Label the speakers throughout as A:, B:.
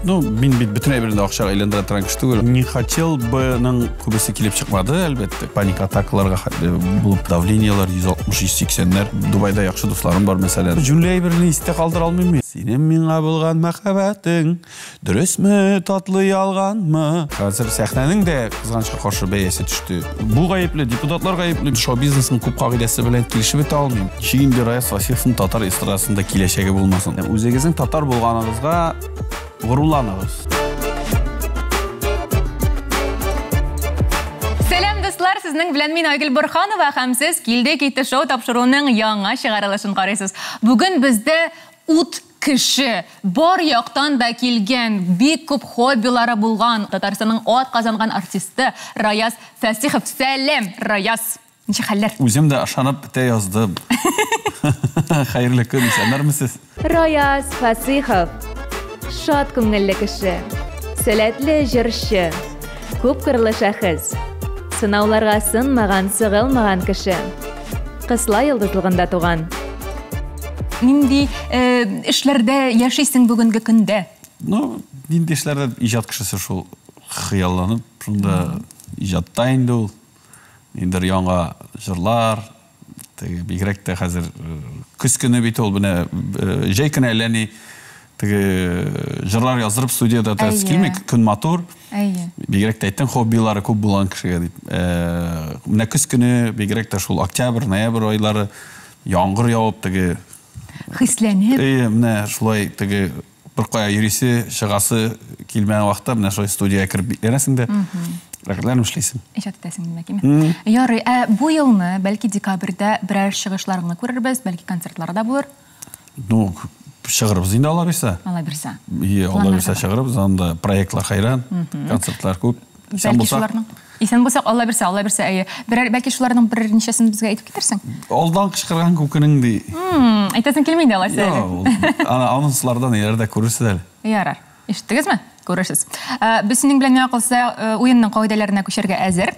A: Ну, мен бүтін әбірінде ақшаға айландыра тұран күшті көрім. Не хотел бы-ның көбесі келіп шықмады, әлбетті. Паник атакаларға болып давлениялар 160-180-лер. Дубайда яқшы достарым бар, мәселен. Жүнлі әбіріне істе қалдыр алмайм. Сенен меңа болған махаббатың, дұрыс мі, татлы алған мы? Қазір сәхнәнің де қызғаншқа қаршы бәйесі түсті. Бұл ғайыплы, депутатлар ғайыплы. Шоу-бизнесінің көп қағидасы білен келішіп өте алмайм. Шегінде Раяз Василовтың татар эстрадасында келешегі болмасын. Өзіңіздің татар болғаныңызға ғұруланыңыз.
B: Сәлем достар, сіздің білен мен Айгүл Бұрханова һәм сіз келді кетті шоу тапшыруының яңа шығарылышын қарайсыз. Бүгін бізді ут кіші, бар яқтан да келген, бик көп хоббилары болған, Татарстанның ат қазанған артисті Раяз Фасихов. Сәлем, Раяз. Неше хәлләр?
A: Үзем дә ашанып бітә яздым. Хайырлы көн, сәнәрмесез?
C: Раяз Фасихов. Шат күңелле кеше. Сәләтле җырчы. Күп кырлы шәхес. Сынауларга сынмаган, сыгылмаган кеше. Кысла йылдызлыгында туган.
B: Нинди эшләрдә яшисең бүгенге көндә?
A: Ну, нинди эшләрдә иҗат кешесе шул хыялланып, шунда иҗатта инде ул. Индер яңа җырлар, бигрәк тә хәзер көз көне бит ул менә җәй көне әлләни җырлар яздырып студияда тәс килми, көн матур. Бигрәк тә әйттем, хоббилары күп булган кешегә дип. Менә көз көне бигрәк тә шул октябрь, ноябрь айлары яңгыр явып
B: хисләнеп.
A: Менә шулай бер кая йөрисе, чыгасы килмәгән вакытта менә шулай студияга кирип бикләнәсең дә. Рәхәтләнеп эшлисең.
B: Иҗат итәсең димәкме? Ярый, бу елны бәлки декабрьдә берәр чыгышларыңны күрербез, бәлки концертлар да булыр.
A: Ну, чыгарыбыз инде ала бирсә.
B: Ала бирсә.
A: Ала бирсә чыгарыбыз, анда проектлар хайран, концертлар күп.
B: Бәлки шуларның. Исән булсак, ала бирсә, бәлки шуларның бер ничәсен безгә әйтеп китерсең.
A: Алдан кычкырган күкенең ди.
B: Әйтәсең килми инде алайса.
A: Ана анонслардан ниләрдә күрерсез әле.
B: Ярар. Ишеттегезме? Күрерсез. Без синең белән миңа калса уенның кагыйдәләренә күчәргә әзер.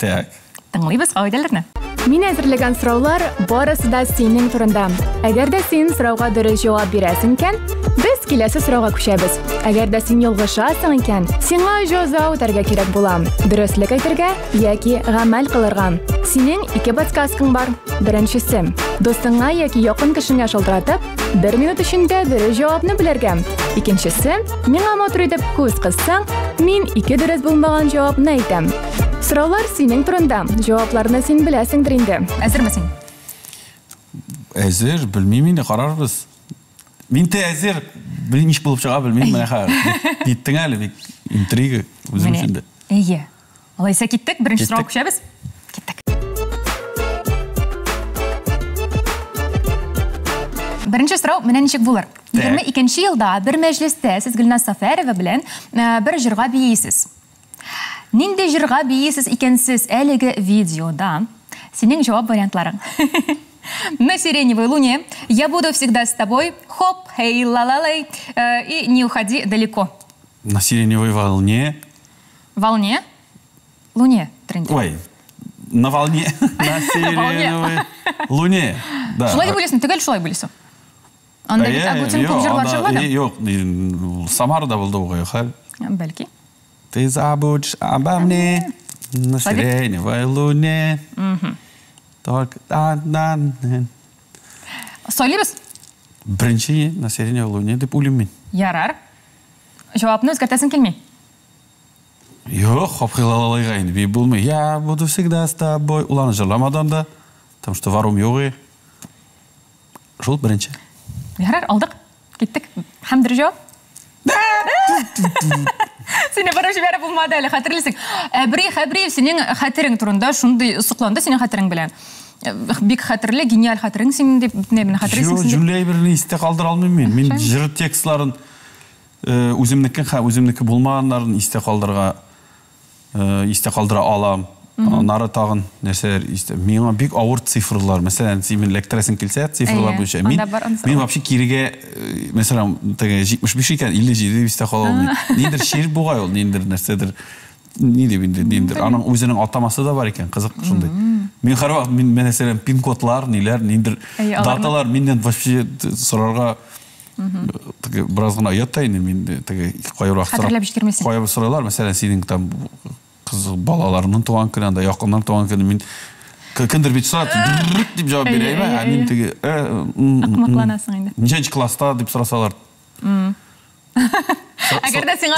A: Так.
B: Тыңлыйбыз кагыйдәләрне.
C: Мин әзерләгән сораулар барысы да синең турында. Әгәр дә син сорауга дөрес җавап бирәсең икән, без киләсе сорауга күчәбез. Әгәр дә син ялгышасың икән, сиңа җәза үтәргә кирәк була. Дөреслекә әйтергә яки гамәл кылырга. Синең ике подсказкаң бар. Беренчесе, достыңа яки якын кешеңә шалтыратып, 1 минут эчендә дөрес җавапны белергә. Икенчесе, миңа матур итеп күз кыссаң, мин ике дөрес булмаган җавапны әйтәм. Сораулар синең турында. Җавапларны син беләсеңдер инде.
B: Әзерме син?
A: Әзер, белмим инде, карарбыз. Мин тә әзер, белмим иш булып чыга, белмим менә хәзер. Биттең әле бик интрига үзем өчен дә.
B: Әйе. Алайса киттек, беренче сорауга күчәбез. Киттек. Беренче сорау менә ничек булыр? 22нче елда бер мәҗлестә сез Гөлназ Сафарова белән бер җырга биесез. Нинди җырга биесез икәнсез әлеге видеода? Синең җавап вариантларың. На сиреневой луне, я буду всегда с тобой, хоп, хей, ла-ла-лей, и не уходи далеко.
A: На сиреневой волне.
B: Волне? Луне.
A: Ой, на волне, на сиреневой луне.
B: Шулай дип уйлыйсың, төгәл шулай уйлыйсың. Анда бит Агутин күп җырлар җырладым.
A: Юк, Самарда булды бугай хәл.
B: Бәлки.
A: Ты забудешь обо мне на сиреневой луне. Только да-да-да.
B: Сөйлейбез?
A: Бірінші на сиреневой луне деп уйлыйм мин.
B: Ярар. Жауапны өзгәртәсең килми?
A: Юк, хапкылалайга инде бик булмый. Я буду всегда с тобой. Уланы җырламадан да, потому что варум юк. Шул беренче.
B: Ярар, алдык. Киттек. Һәм дөрес җавап? Сине барып җибәрә булмады әле, хәтерлисең. Әбри, синең хәтерең турында шундый сокланды синең хәтерең белән. Бик хәтерле, гениаль хәтерең синең дип менә хәтерлисең.
A: Юк, җүләй берне истә калдыра алмыйм мин. Мин җыр текстларын үземнеке булмаганнарын истә калдыра алам. Нары тагын нәрсәләр истә. Миңа бик авыр цифрлар, мәсәлән, син лектрәсең килсә, цифрлар буенча. Мин вообще кирегә, мәсәлән, 75 икән, 57 дип истә кала алмыйм. Ниндер шир бугай ул, ниндер нәрсәдер. Ниндер. Аның үзенең атамасы да бар икән, кызык шундый. Мин һәрвакыт мәсәлән пин-кодлар, ниндер даталар миннән вообще сорарга Biraz гына ұяттайын мен
B: Хәтерләп җиткермәсен.
A: Қойып сұрайлар, мәселен сенің там қыз балаларының туған күні, анда якыннан туған күні мен кімдір бит сұрады, деп жауап берейін, мен теге
B: Ақымақланасың енді.
A: нешінші класста деп сұрасалар.
B: Әгер де сеңа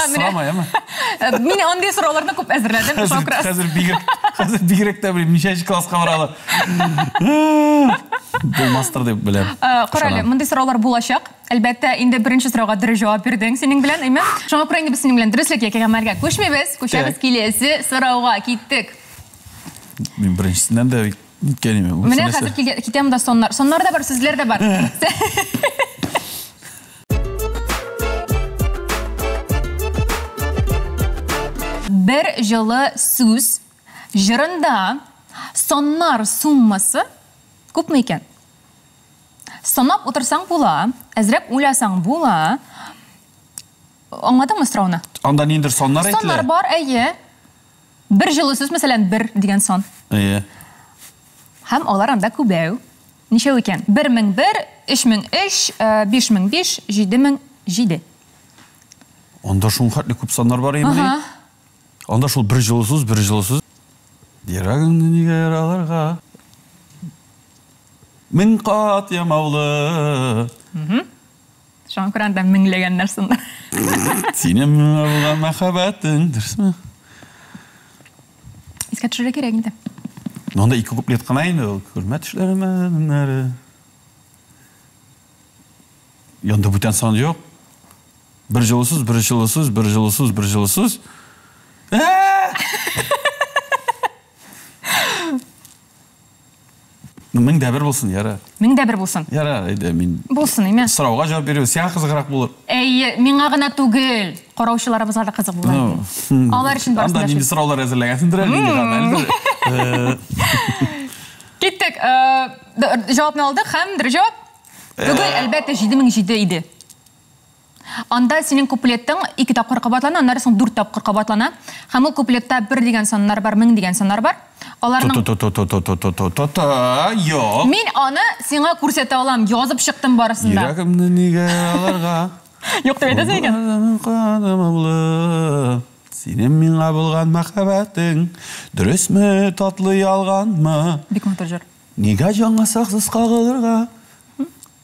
B: мен ондай сұрауларына көп әзірләдім.
A: Қазір бигерек те білем, нешінші классқа баралы. Болмастыр деп білем.
B: Құралы, мұндай сұраулар болашақ. Әлбәттә, инде бірінші сұрауға дұрыс жауап бердің сенің білән, әйме? Шоңа құрайынды біз сенің білән дұрыслық еке ғамарға көшмебіз келесі сұрауға кеттік.
A: Мен біріншісінен де кеткен еме.
B: Міне қазір кетемін да сонлар. Сонлар да бар, сөзлер де бар. Bir жылы сөз жырында соннар суммасы көп ме екен? Санап отырсаң бола, әзірек ойласаң бола. Аңладың ма сұрауны?
A: Анда нендір соннар айтылы?
B: Соннар бар, әйе. Bir жылы сөз, мәселен, бір деген сон.
A: Әйе.
B: Һәм олар анда көбәу. Нешеу екен? 1001, 3003, 5005, 7007.
A: Анда шун хәтлі көп соннар бар еміне? Анда шул бір жылы сөз. Дерагымны неге яраларға? Мін қат ямаулы.
B: Шоң құранда міңлеген нәрсіңді.
A: Сенем болған махаббатың, дұрыс ма?
B: Еске түшірі керек енді.
A: Онда екі куплет қанайын, көрмәт ішлерімен әрі. Янда бүтен сан жоқ. Bir жылы сөз. Мың да бір болсын, яра.
B: Мың да бір болсын.
A: Яра, мен...
B: Болсын, еме.
A: Сұрауға жауап беру, сен қызығырақ болыр.
B: Әйе, мен ағына түгіл. Қораушыларымызға да қызық болады. Алар үшін барысында
A: Анда ненде сұраулар әзірләгәсіндір,
B: Кеттік, жауапны алдық, хәмдір жауап. Түгіл, әлбәтті 7007 иді. Анда сенің куплеттің 2 тапқыр қабатлана, андарысың 4 тапқыр қабатлана. Һәм ул куплетта 1 деген саннар бар, 1000 деген саннар бар.
A: Йоқ.
B: Мен аны сеңа көрсете алам, жазып шықтым барысында.
A: Йөрәгемне неге аларға?
B: Жоқ деп айтасың екен.
A: Сенем миңа булган махаббатың, дөресме, татлы ялганмы?
B: Бик матур җыр.
A: Неге жаңа саксыз кагылырга?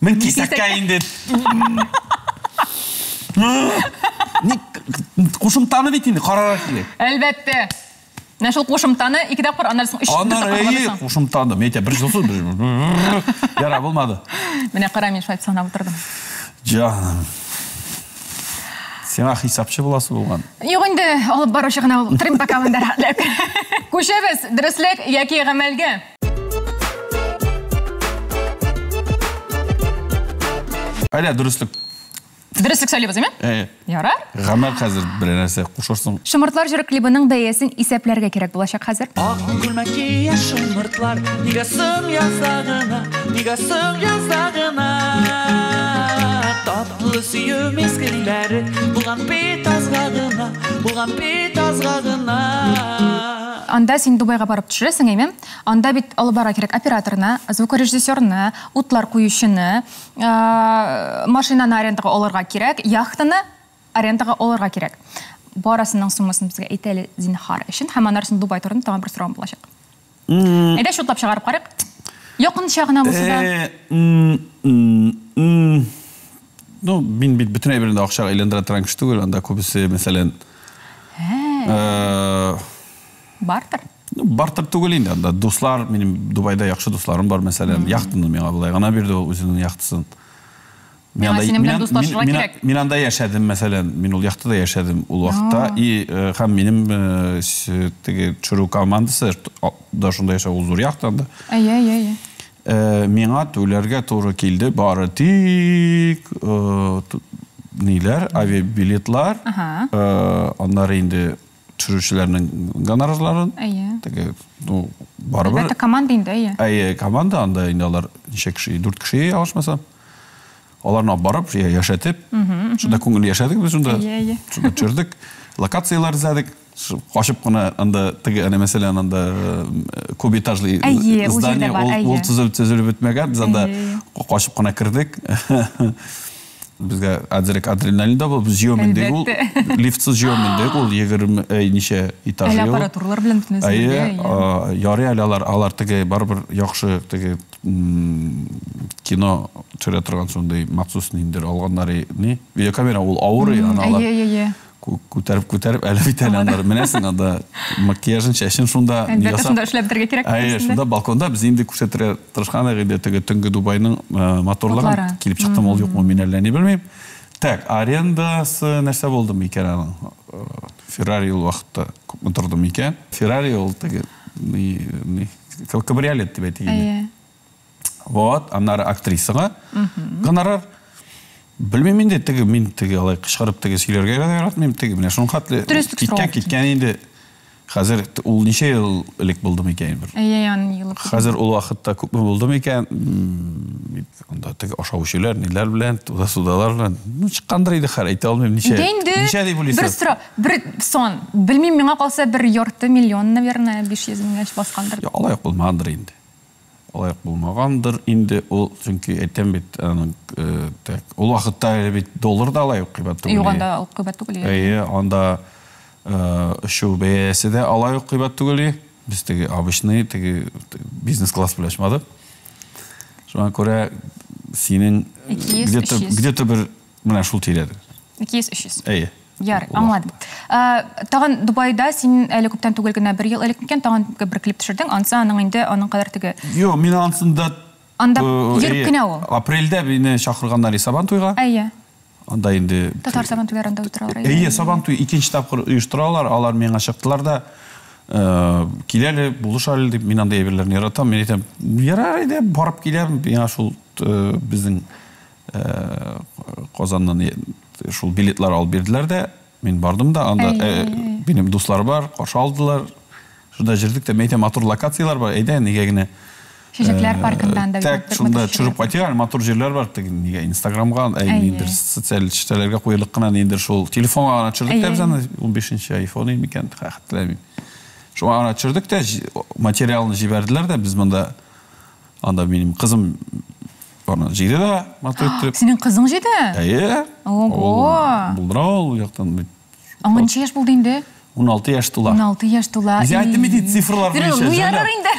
A: Мен кисәккә инде. Кушымтаны бит инде, карарак килек.
B: Әлбәттә. Нашыл кушымтаны 2 тапқыр, андарысың 3 тапқыр қабатласың.
A: Кушымтаны, мен бір жылсыз. Яра, болмады.
B: Менә қара, мен шайып санап отырдым.
A: Жаным. Сен хисапчы боласы болған.
B: Юк инде, алып барушы гына тримпакавындар. Күшебез, дөреслек яки гамәлгә.
A: Айда, дөреслек.
B: Дөреслек сөйләбез, әйме? Ярар.
A: Гамәл хәзер бер нәрсә кушырсың.
B: Шымыртлар җыры клибының бәясен исәпләргә кирәк булачак хәзер.
D: Ак күлмәккә шымыртлар, нигә соң язагына, Татлы сөю мезгилләре, булган бит азгагына.
B: Анда син Дубайга барып төшерәсең, әйме? Анда бит алып бара кирәк операторны, звукорежиссерны, утлар куючыны, машинаны арендага алырга кирәк, яхтаны арендага алырга кирәк. Барасының суммасын безгә әйтәле зинһар өчен, һәм анарсын Дубай турында тагын бер сорау булачак. Әйдә шутлап чыгарып карыйк. Якынча гына булса да.
A: Ну, мин бит бүтән әйберендә акча әйләндерә торган кеше түгел, анда күбесе, мәсәлән,
B: бартыр.
A: Бартыр түгел инде, анда дуслар, минем Дубайда яхшы дусларым бар, мәсәлән, яхтыны миңа булай гына бирде үзенең яхтысын. Мин анда яшәдем, мәсәлән, мин ул яхтыда яшәдем ул вакытта, и һәм минем теге чыру командасы да шунда яшәп ул зур яхтында.
B: Әйе.
A: Миңа түләргә туры килде, бары тик ниләр, авиабилетлар, аннары инде төшүчеләрнең гонорарларын. Теге, ну, барыбер.
B: Это команда инде, әйе.
A: Әйе, команда, анда инде алар ничә кеше, 4 кеше алышмаса. Аларны барып, яшәтеп, шунда күңел яшәдек без шунда. Шунда төшердек, локациялар эзләдек. Кашып кына анда теге, мәсәлән, анда кубэтажлы здание, ул төзелеп бетмәгән, без анда кашып кына кирдек. Бізге әзірек адреналин да бұл, біз жүйемендегі ол, лифтсіз жүйемендегі ол 20 неше этажы
B: Әлі аппаратуралар білін
A: түнесінде. Яры алар тіге бар-бір яқшы тіге кино түрі тұрған сондай мақсус нендер алғандары не? Видеокамера ол ауыры, аналар көтеріп әлі бітәлі мінесің, анда макияжын, шәшін шунда
B: әлбәтті шунда үшләп бітірге керек.
A: Шунда балконда біз енді көрсетірі тұрышқан әғейде түнгі Дубайның моторларын келіп шықтым, ол жоқ, мен әлі не білмеймін. Так, арендасы нәрсе болды ма екен? Феррари ол уақытта тұрды ма екен? Феррари ол кабриолет деп әйтегенде. Вот, анары актрисаға гонорар білмеймін де, мен алай қышқарып сөйлерге яратмайм, міне шын қатлы кеткен енді қазір ол неше ел ілік болды ма екен бір? Қазір ол уақытта көп болды ма екен? Аша өшелер, нелер білен, судалар білен, шыққандар еді қар, айта алмайм, неше dey білесіз?
B: Бір сұра, бір сон, білмейм, меңа қалса бір yorты миллион, наверное, 500 мың басқандар.
A: Алайық болмағандар енді. Олайық болмағандыр, енді ол çünkü әттен бет, ол уақытта бет доллар да алайық қибат түгілі.
B: Оғанда қибат түгілі.
A: Онда үші бәйесі де алайық қибат түгілі. Біз теге обычный бизнес-класс білешмады. Соған көре сенің где-то бір мұна шул тейреді.
B: 200-300. Яр, аңладым. Таған Дубайда сен әлі көптен түгілгіна бір ел әлік мекен, таған бір клип түшірдің, анса аның енді аның қадар түгі?
A: Йо, мен ансында...
B: Анда еріп кіне ол?
A: Апрельде мені шақырғандар Сабан тойға.
B: Әйе.
A: Анда енді...
B: Татар Сабан тойлар анда ұйыстыралар.
A: Әйе, Сабан той екінші тапқыр ұйыстыралар, алар мен ашықтылар да келелі, бұлышарлы деп, мен анда еберлерін ератам. Мен етем, ярайды, барып келем, мен шул біздің Қозаннан шул билетлар алып берділер де, мен бардым да, анда benim достар бар, қаршы алдылар. Шуда жүрдік те, мен матур локациялар бар, әйді, негегіне.
B: Шешеклер паркында анда.
A: Так, шунда чырып қайтыған, матур жерлер бар, неге Инстаграмға, нендер социал шетелерге қойылық қына, нендер шул телефонға ана чырдық те, біз ана 15-ші айфоны екен, қақтылаймын. Шуға ана чырдық те, материалын жіберділер де, біз мұнда, анда менің қызым жейді да, матур өттіріп.
B: Сенің қызың жейді?
A: Әйе.
B: Ого.
A: Бұлдыра ол, яқтан.
B: Аңын чеш бұл дейінді?
A: 16 яш тула.
B: 16 яш тула.
A: Бізде айтым еді цифрлар бойынша.
B: Ұярар енді.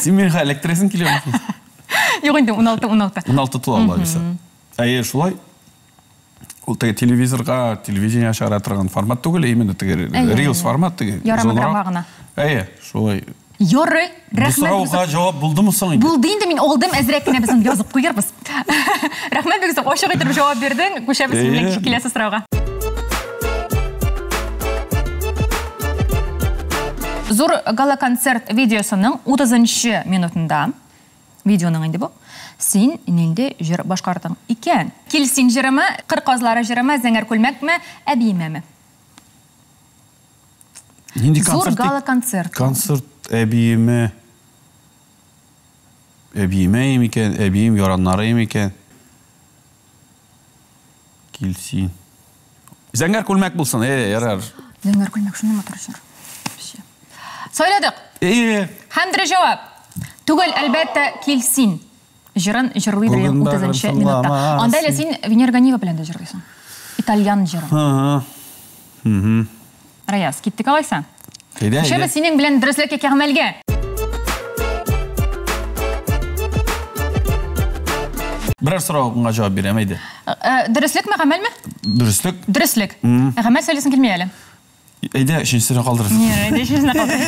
A: Сен мен ға электресін келе мұсың?
B: Жоқ енді 16.
A: 16 тула Allah bisa. Әйе, шулай. Ол телевизорға, телевидение шығара тұрған формат түгілі, именно Reels формат.
B: Ярамаграмағына.
A: Әйе, шулай.
B: Йоры,
A: рахмет. Бұл сұрауға жауап болды мұсың?
B: Болды енді мен олдым, әзірәкіне біздің жазып қойырбыз. Рахмет бегізді, қошық етіріп жауап бердің, көшеміз мемлекші келесі сұрауға. Зор гала-концерт видеосының 30-шы минутында, видеоның енді бұл, сен нелде жыр башқардың екен. Келсен жырымы, қырқазлары жырымы, зәңір көлмәк мә, әбеймәмі? Зор гала-концерт.
A: Концерт әбейімі екен, әбейім яранлары екен. Келсен. Зәңір көлмәк болсын, ярар.
B: Зәңір көлмәк шыны матыр жыр. Сөйледік. Хәмдірі жауап. Түгіл әлбәтті келсін. Жырын жырлыйдыр 30-шы минутта. Анда әлі сен Венерганива білінді жырлайсың. Итальян жырын. Раяз, кеттік алайсан? Шебі сенің білін дұрыслықке кәғмәлге.
A: Бірер сұрауға жауап беремейді.
B: Дұрыслық ма, ғамәл ме?
A: Дұрыслық.
B: Дұрыслық. Ғамәл сөйлесін келмей әлі?
A: Әйде, үшіншісіне қалдырыз.
B: Әйде, үшіншісіне қалдырыз.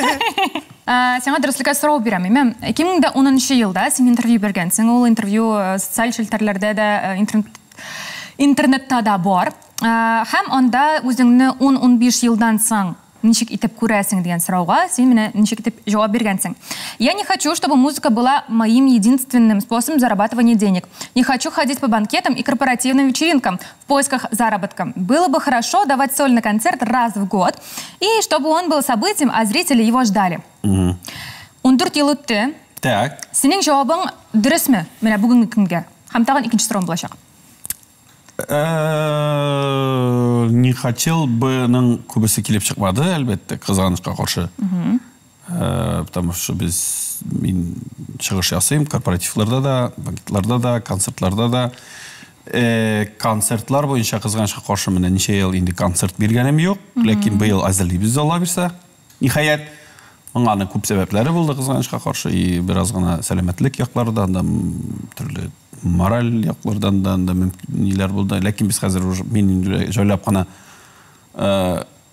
B: Сеңа дұрыслыққа сұрау беремеймін. 2010 жылда сен интервью бергенсің. Ол интервью социал шелтерлерде де, интернетта да бар. Хәм анда өзіңні 10-15 жылдан соң ничек итеп күрәсең деген сұрауға, сен мене ничек итеп жауап бергенсің. Я не хочу, чтобы музыка была моим единственным способом зарабатывания денег. Не хочу ходить по банкетам и корпоративным вечеринкам в поисках заработка. Было бы хорошо давать сольный концерт раз в год, и чтобы он был событием, а зрители его ждали. 14 ел өтті.
A: Так.
B: Сенің жауабың дұрыс ма? Мене бүгінгі күнге. Хамтаған екінші сұрауым болашақ.
A: Не хотел бы, көбісі келіп шықмады, әлбетте, қызғанышқа қаршы. Потому что мен шығыш жасайым, корпоративларда да, банкетларда да, концертларда да. концертлар бойынша қызғанышқа қаршы міне неше ел инде концерт бергенім жоқ, ләкин быйыл әзірлейбіз Алла берсе. Ниһаят, маңаны көп себеплері болды қызғанышқа қаршы, и біраз ғана сәлеметтілік яқлардан да, түрлі мораль яқлардан да нелер болды. Ләкин біз қазір мен жойлап қана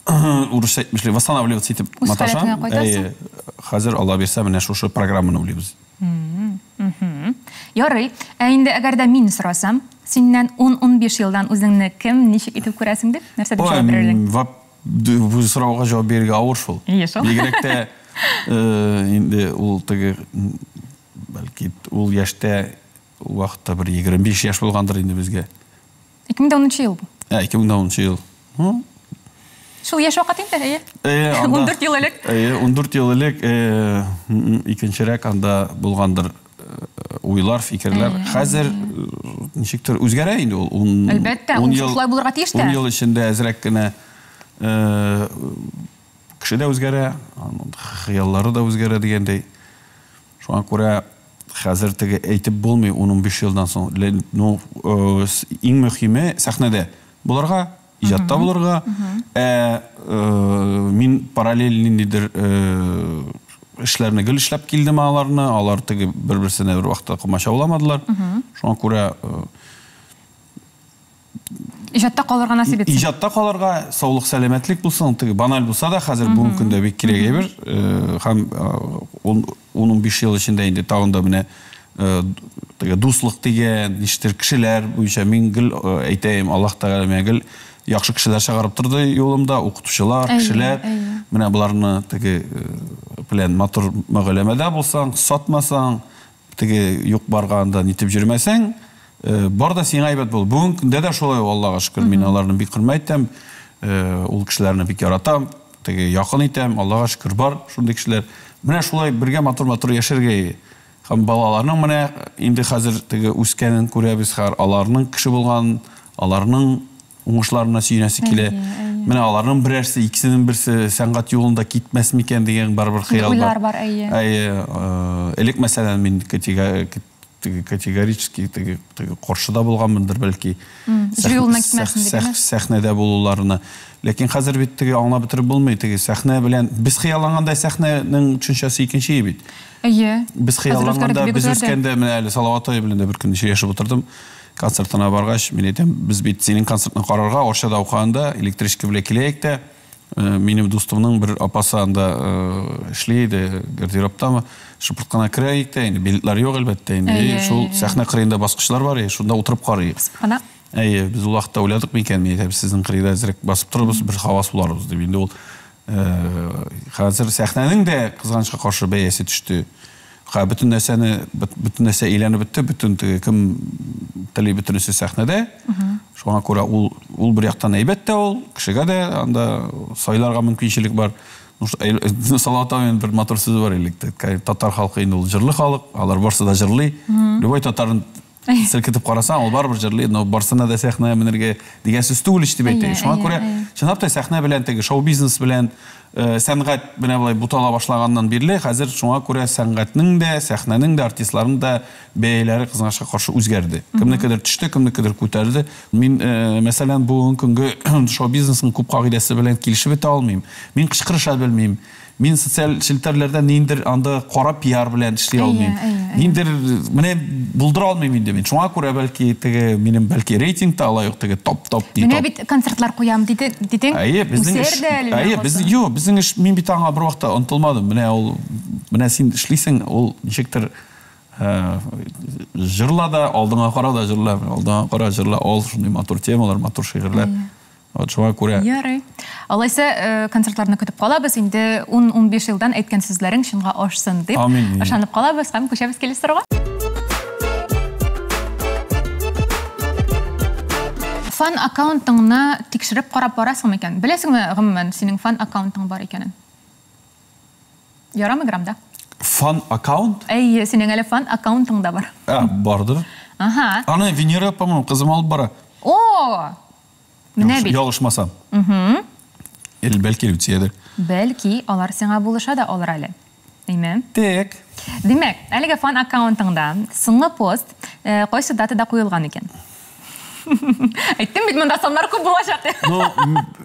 A: урысша айтмышлы восстанавливаться етіп маташам. Қазір Алла берсе міне шушы программаны ойлайбыз.
B: Ярый, инде әгәр дә мин сорасам, синнән 10-15 елдан үзеңне кем, ничек итеп күрәсең дип, нәрсә дип җавап бирерлек?
A: Бу сорауга җавап бирергә авыр шул. Бигрәк тә инде ул теге бәлки ул яшьтә вакытта бер 25 яшь булгандыр инде безгә.
B: 2010 ел бу.
A: 2010 ел.
B: Шул яшь вакыт инде, 14 ел элек.
A: 14 ел элек икенчерәк анда булгандыр уйлар, фикерләр. Хәзер ничектер үзгәрә инде ул.
B: Әлбәттә, ул шулай булырга тиеш тә.
A: 10 ел эчендә әзрәк кенә кеше дә үзгәрә, хыяллары да үзгәрә дигәндәй. Шуңа күрә хәзер теге әйтеп булмый 15 елдан соң. Ну, иң мөһиме сәхнәдә булырга, иҗатта булырга. Мин параллель ниндидер эшләрне гел эшләп килдем аларны, алар теге бер-берсенә бер вакытта комачауламадылар. Шуңа күрә
B: иҗатта калырга насип итсен.
A: Иҗатта калырга саулык, сәламәтлек булсын, теге баналь булса да, хәзер бүгенге көндә бик кирәк әйбер. Һәм 15 ел эчендә инде тагын да менә теге дуслык дигән ништер кешеләр буенча мин гел әйтәм, Аллаһ Тәгалә миңа гел яхшы кешеләр чыгарып торды юлымда, укытучылар, кешеләр. Менә буларны теге белән матур мәгълүмәдә булсаң, сатмасаң, теге юк барганда нитеп йөрмәсәң, бар да сиңа әйбәт бул. Бүгенге көндә дә шулай, Аллага шөкер, мин аларны бик хөрмәтәм, ул кешеләрне бик яратам, теге якын итәм, Аллага шөкер бар шундый кешеләр. Менә шулай бергә матур яшәргә. Һәм балаларның менә инде хәзер теге үскәнен күрәбез, аларның кеше булган, аларның уңышларына сөйнәсе килә. Менә аларның берәрсе, икесенең берсе сәнгать юлында китмәс микән дигән барбер хыял бар. Элек мәсәлән мин категорически теге каршыда булганмындыр бәлки.
B: Юлына китмәсен дип.
A: Сәхнәдә булуларына. Ләкин хәзер бит теге аңлап бетереп булмый, теге сәхнә белән без хыяллангандай сәхнәнең төшенчәсе икенче бит. Без хыялланганда, без үскәндә менә әле Салаватай белән дә бер көн яшәп утырдым. Концертына баргач, мин әйтәм, без бит синең концертны карарга Оршада укганда электричка белән киләйек тә, минем дустымның бер апасы анда эшли иде, гардеробтамы, шыпырткана керәйек тә, инде билетлар юк әлбәттә, инде шул сәхнә кырыенда баскычлар бар, шунда утырып карыйк. Без ул вакытта уйладык микән, мин әйтәм, сезнең кырыйда әзрәк басып торабыз, бер хавас буларбыз дип. Инде ул хәзер сәхнәнең дә кызганычка каршы бәясе төште. Бөтен нәрсә әйләнеп бетте, бөтен кем тели бөтенесе сәхнәдә. Шуңа күрә ул бер яктан әйбәт тә ул, кешегә дә анда сайларга мөмкинчелек бар. Салаватның бер матур сүзе бар илектә. Татар халкы инде ул җырлы халык, алар барсы да җырлый. Любой татарын селкетеп карасаң, ул барбер җырлый, но барсына да сәхнәгә менергә дигән сүз түгел ич дип әйтә. Шуңа күрә чынлап та сәхнә белән теге шоу-бизнес белән сәнгать менә булай бутала башлаганнан бирле, хәзер шуңа күрә сәнгатьнең дә, сәхнәнең дә, артистларның да бәяләре кызганычка каршы үзгәрде. Кемнекедер төште, кемнекедер күтәрде. Мин мәсәлән бүгенге көнгә шоу-бизнесның күп кагыйдәсе белән килешеп бетә алмыйм. Мин кычкырыша белмим. Мин социаль челтәрләрдә ниндер анда кара пиар белән эшли алмыйм. Ниндер менә булдыра алмыйм инде мин. Шуңа күрә бәлки теге минем бәлки рейтингта алайык теге топ.
B: Менә бит концертлар куям дидең.
A: Безнең эш мин бит аңа бер вакытта онытылмадым. Менә син эшлисең, ул ничектер җырла да, алдыңа кара да җырла, алдыңа кара җырла, ал шундый матур темалар, матур шигырьләр. Шуңа күрә.
B: Ярый. Алайса концертларны көтеп калабыз. Инде 10-15 елдан әйткән сүзләрең шунга ашсын дип. Ышанып калабыз һәм күчәбез килеш торга. Фан аккаунтыңны тикшереп карап барасың микән? Беләсеңме, гомумән, синең фан аккаунтың бар икәнен? Ярамы грамда?
A: Фан аккаунт?
B: Синең әле фан аккаунтың да бар.
A: Бардыр. Аны Венера, по-моему, кызым алып бара.
B: Менә бит.
A: Ялышмасам. Бәлки үтсәдер.
B: Бәлки алар сиңа булыша да алыр әле. Әйме?
A: Тек.
B: Димәк, әлеге фан аккаунтыңда соңгы пост кайсы датада куелган икән? Айттым бит монда соннар көп булачак.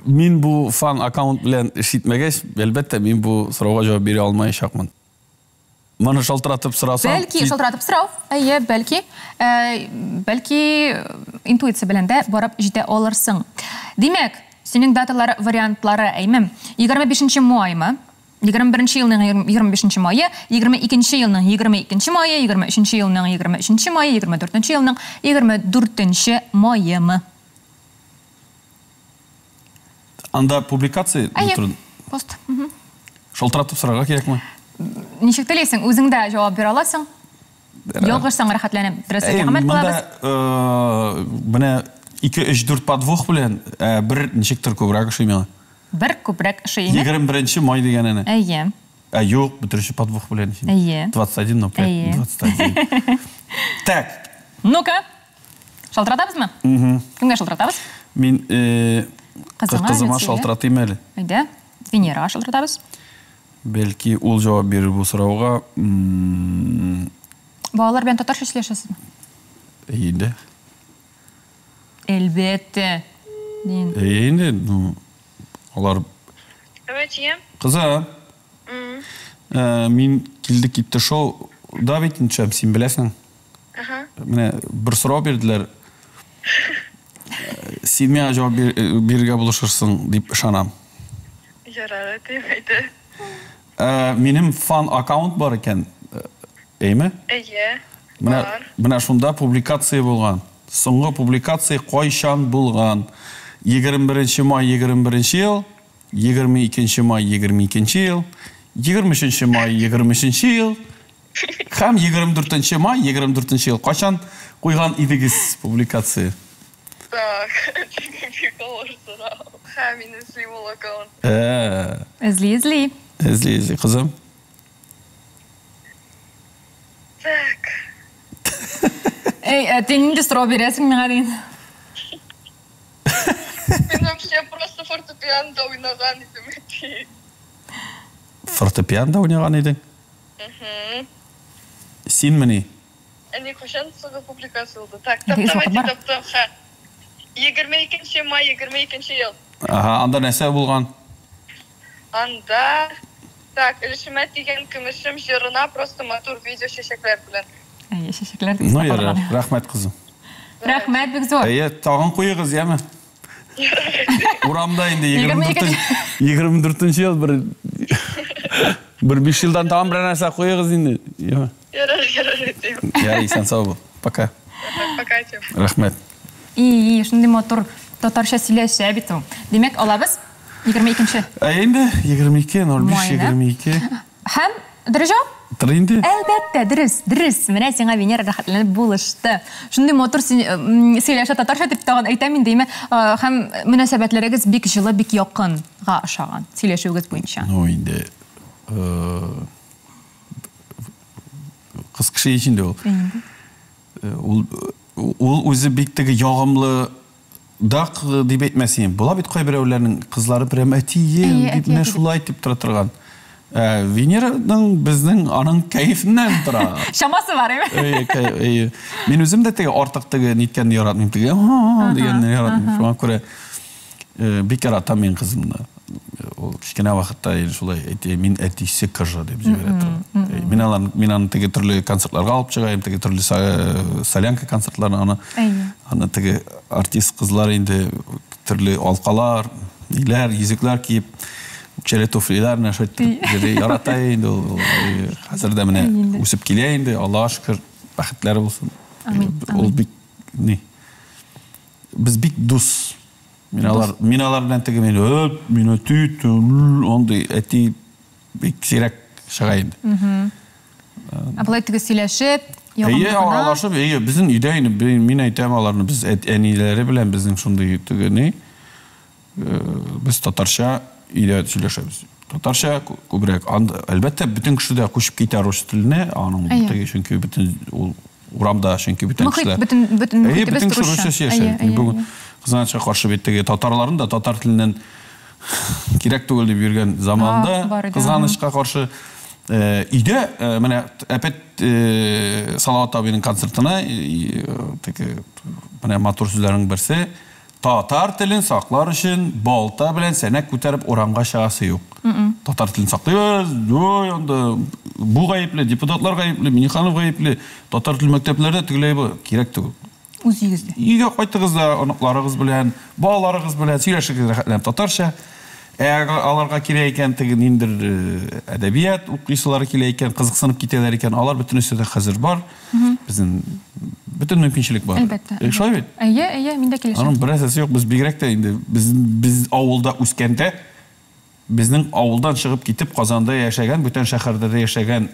A: Мен бу фан аккаунт белән ишетмәгәч, әлбәттә мин бу сорауга җавап бирә алмаячакмын. Моны шалтыратып сорасам,
B: Бәлки шалтыратып сорау. Әйе, бәлки интуиция белән дә барып җитә алырсың. Димәк, синең даталар вариантлары әймем. 25 маймы, 21 елның 25 майы, 22 елның 22 майы, 23 елның 23 майы, 24 елның 24 майымы.
A: Анда публикация
B: Әйе, пост.
A: Шалтыратып сорарга кирәкме?
B: Ничек телисең, үзең дә җавап бирә аласың? Ялгышсаң рәхәтләнеп, дөрес рәхмәт кылабыз.
A: Менә 2-3-4 подвох белән бер ничектер күбрәк ошый миңа.
B: Бер күбрәк ошый.
A: 21 май дигәнене.
B: Әйе.
A: Юк, бөтенче подвох белән.
B: Әйе.
A: 21, но 21. Так.
B: Ну-ка. Шалтыратабызмы? Кемгә шалтыратабыз?
A: Мин кызыма шалтыратыйм әле.
B: Әйдә. Венера шалтыратабыз.
A: Бәлки ул җавап бирер бу сорауга.
B: Балалар белән татарча сөйләшәсезме?
A: Әйе.
B: Әлбәттә.
A: Әйе, ну алар Кызым. Мин килдек китте шоу да бит иншам син беләсең. Менә бер сорау бирделәр. Син миңа җавап бирергә булышырсың дип ышанам.
E: Ярар, әйтә.
A: Минем фан аккаунт бар икән. Әйме?
E: Әйе.
A: Менә шунда публикация булган. Соңгы публикация кайчан булган? 21 май 21 ел, 22 май 22 ел, 23 май 23 ел, һәм 24 май 24 ел. Кайчан куйган идегез публикация?
E: Так, һәм мине сыймал аккаунт.
B: Эзли.
A: Эзли, кызым.
E: Так.
B: Эй, ты не сорау бирәсең миңа дигән.
E: Мин вообще просто фортепиано уйнаган идем.
A: Фортепиано уйнаган идең? Синмени?
E: Әни кайчан соңгы публикация булды? Так, таптым. 22 май 22 ел.
A: Анда нәрсә булган?
E: Анда так, Өлешемә тигән көмешем җырына просто матур видео чәчәкләр белән.
B: Әйе, чәчәкләр.
A: Ну, ярар, рәхмәт кызым.
B: Рәхмәт бик зур.
A: Әйе, тагын куегыз, яме? Урамда инде 24 ел бер 5 елдан тагын бер нәрсә куегыз инде.
E: Ярар.
A: Ярый, сән сау бул. Пока.
E: Пока.
A: Рәхмәт.
B: Шундый матур татарча сөйләшә бит ул. Демәк, алабыз 22-нче.
A: Инде 22:05:22.
B: Һәм дөрес җавап?
A: Тренде?
B: Әлбәттә, дөрес. Менә сиңа Венера рәхәтләнеп булышты. Шундый матур сөйләшә татарча дип тагын әйтәм инде, һәм мөнәсәбәтләрегез бик җылы, бик якынга ошаган. Сөйләшүгез буенча.
A: Ну, инде кыз кеше өчен дә ул үзе бик теге ягымлы дак дип әйтмәсен. Була бит кайберәүләрнең кызлары прям әтие дип менә шулай әйтеп тора торган. Венераның безнең аның кайфыннан тора.
B: Шамасы бар,
A: әйе. Мин үзем дә теге артык теге ниткәнне яратмыйм теге. Дигәнне яратмыйм. Шуңа күрә бик яратам мин кызымны. Ул кичкенә вакытта шулай әйтә, мин әтисе кыжы дип җибәрә тора. Мин аны теге төрле концертларга алып чыгайм, теге төрле солянка концертларына аны теге артист кызлар инде төрле алкалар, ниләр, йөзекләр киеп, үкчәле туфлилар нәрсәт ярата инде ул. Хәзер дә менә үсеп килә инде, Аллаһка шөкер, бәхетләре булсын. Ул бик без бик дус. Мин алар белән теге мин әти, ондай әти бик сирәк чыга инде.
B: Абылай теге сөйләшеп,
A: ягымлы. Аралашып, безнең өйдә инде мин әйтәм аларны, без әниләре белән безнең шундый теге без татарча өйдә сөйләшәбез. Татарча күбрәк. Әлбәттә, бөтен кеше дә күчеп китә рус теленә, аның теге чөнки бөтен ул урамда чөнки бөтен кешеләр. Бөтен русча сөйләшә. Бүген кызганычка каршы бит теге татарларын да татар теленнән кирәк түгел дип йөргән заманда, кызганычка каршы Үйде, менә әпет Салават абының концертына менә матур сүзләрнең берсе, татар телен саклар өчен балта белән сәнәк күтәреп урамга чыгасы юк. Татар телен саклыйбыз, бу гаепле, депутатлар гаепле, Миниханов гаепле, татар тел мәктәпләрендә тегеләй кирәк түгел.
B: Үзегездә.
A: Өйгә кайтыгыз да, аныкларыгыз белән, балаларыгыз белән сөйләшегез рәхәтләнеп татарча. Аларга кирәк икән ниндер әдәбият укыйсылары кирәк икән, кызыксынып китәләр икән, алар бөтенесе дә хәзер бар. Безнең бөтен мөмкинчелек бар. Шулай бит?
B: Әйе, миндә килешәм.
A: Аның бер әсәсе юк, без бигрәк тә инде без авылда үскәндә, безнең авылдан чыгып китеп Казанда яшәгән, бүтән шәһәрдә яшәгән